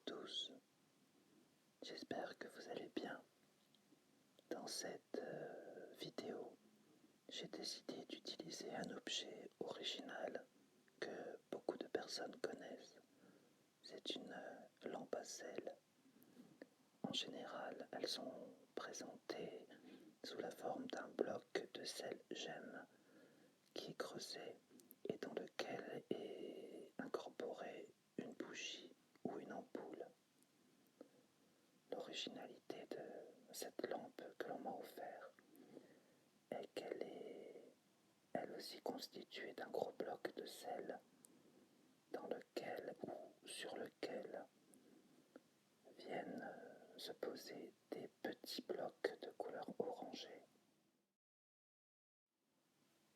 tous, j'espère que vous allez bien. Dans cette vidéo, j'ai décidé d'utiliser un objet original que beaucoup de personnes connaissent. C'est une lampe à sel. En général, elles sont présentées sous la forme d'un bloc de sel gemme qui est creusé et dans lequel est incorporée une bougie ou une ampoule. L'originalité de cette lampe que l'on m'a offerte est qu'elle est elle aussi constituée d'un gros bloc de sel dans lequel ou sur lequel viennent se poser des petits blocs de couleur orangée.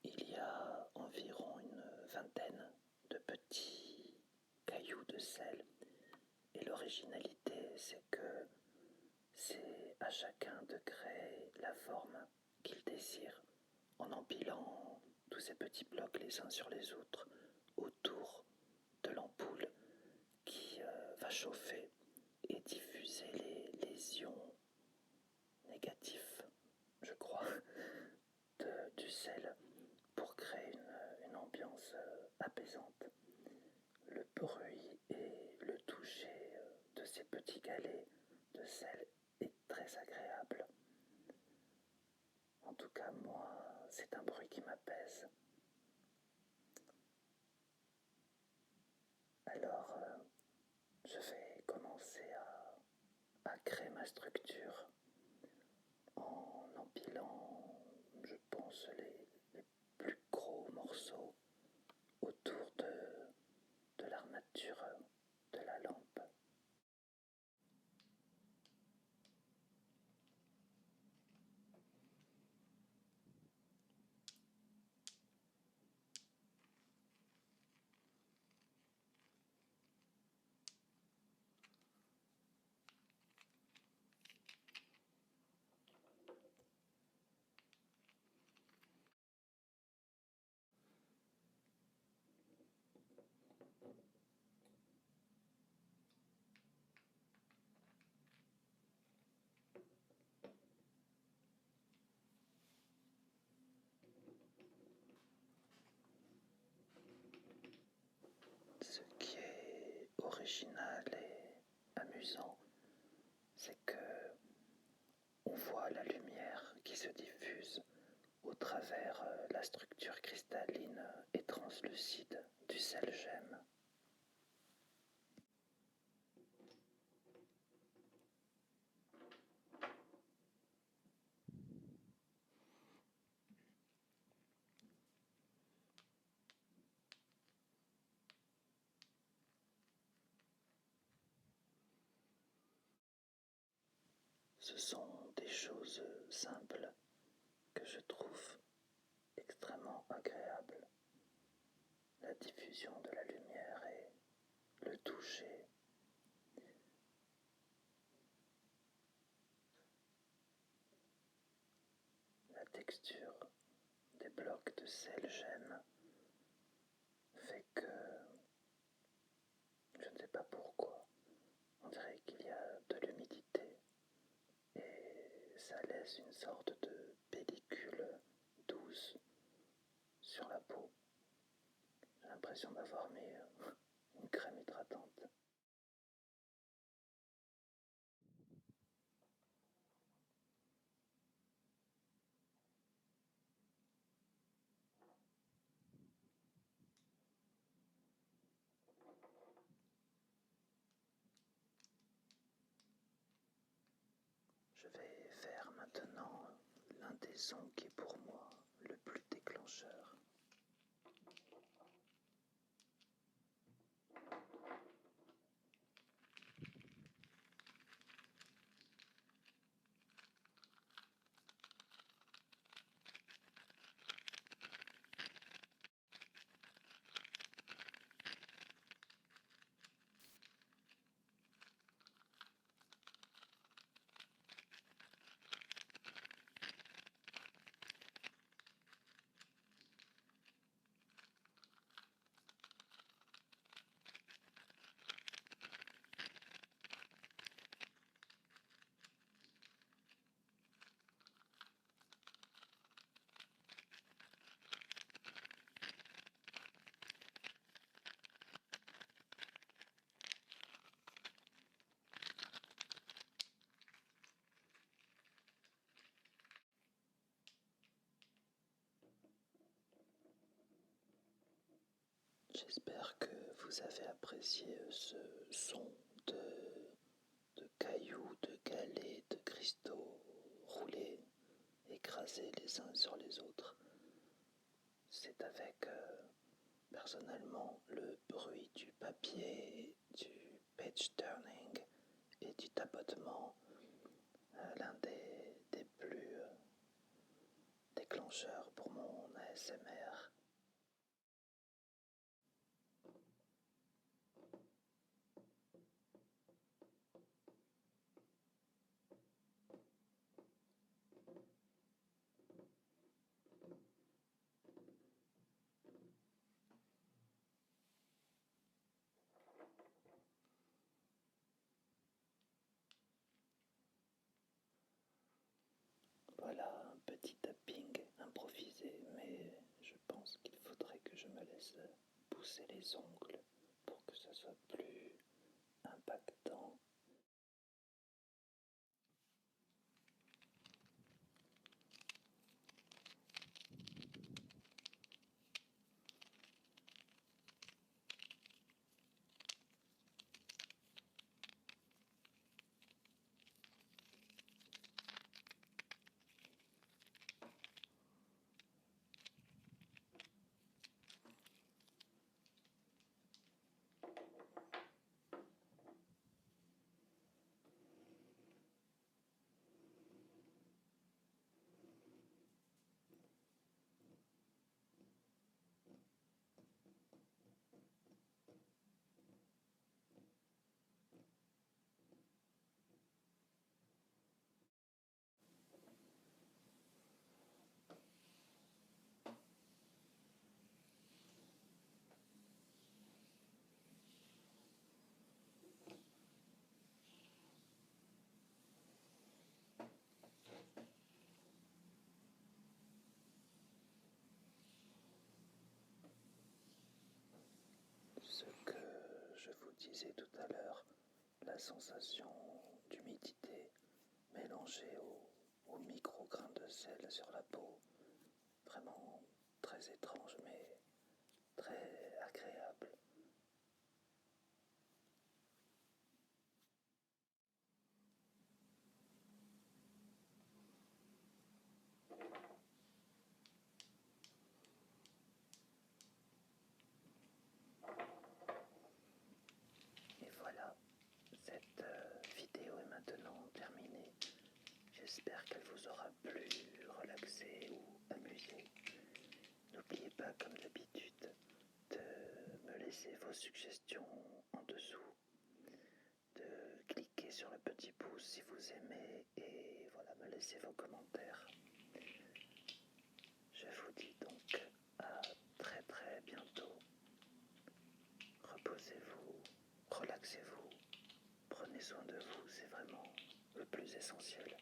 Il y a environ une vingtaine de petits cailloux de sel et l'originalité c'est que c'est à chacun de créer la forme qu'il désire en empilant tous ces petits blocs les uns sur les autres autour de l'ampoule qui va chauffer et diffuser les ions négatifs, je crois, du sel pour créer une ambiance apaisante. Le bruit et le toucher de ces petits galets de sel est très agréable. En tout cas, moi, c'est un bruit qui m'apaise. Alors, je vais commencer à créer ma structure en empilant, je pense, les plus gros morceaux autour de l'armature de la lampe. Ce qui est original et amusant, c'est que on voit la lumière qui se diffuse au travers la structure cristalline et translucide du sel gemme. Ce sont des choses simples que je trouve extrêmement agréables. La diffusion de la lumière et le toucher. La texture des blocs de sel gemme fait que, je ne sais pas pourquoi, on dirait qu'il y a de l'humidité et ça laisse une sorte de pellicule douce sur la peau. J'ai l'impression d'avoir mis une crème hydratante. Je vais faire maintenant l'un des sons qui est pour moi le plus déclencheur. J'espère que vous avez apprécié ce son de cailloux, de galets, de cristaux roulés, écrasés les uns sur les autres. C'est avec personnellement le bruit du papier, du page turning et du tapotement, l'un des plus déclencheurs pour mon ASMR. Voilà un petit tapping improvisé, mais je pense qu'il faudrait que je me laisse pousser les ongles pour que ça soit plus impactant. Ce que je vous disais tout à l'heure, la sensation d'humidité mélangée au micro-grain de sel sur la peau, vraiment très étrange mais très agréable. Et voilà, cette vidéo est maintenant terminée. J'espère qu'elle vous aura plu, relaxé ou amusé. N'oubliez pas, comme d'habitude, de me laisser vos suggestions en dessous, de cliquer sur le petit pouce si vous aimez et voilà, me laisser vos commentaires. Je vous dis donc à très très bientôt. Reposez-vous, relaxez-vous, prenez soin de vous, c'est vraiment le plus essentiel.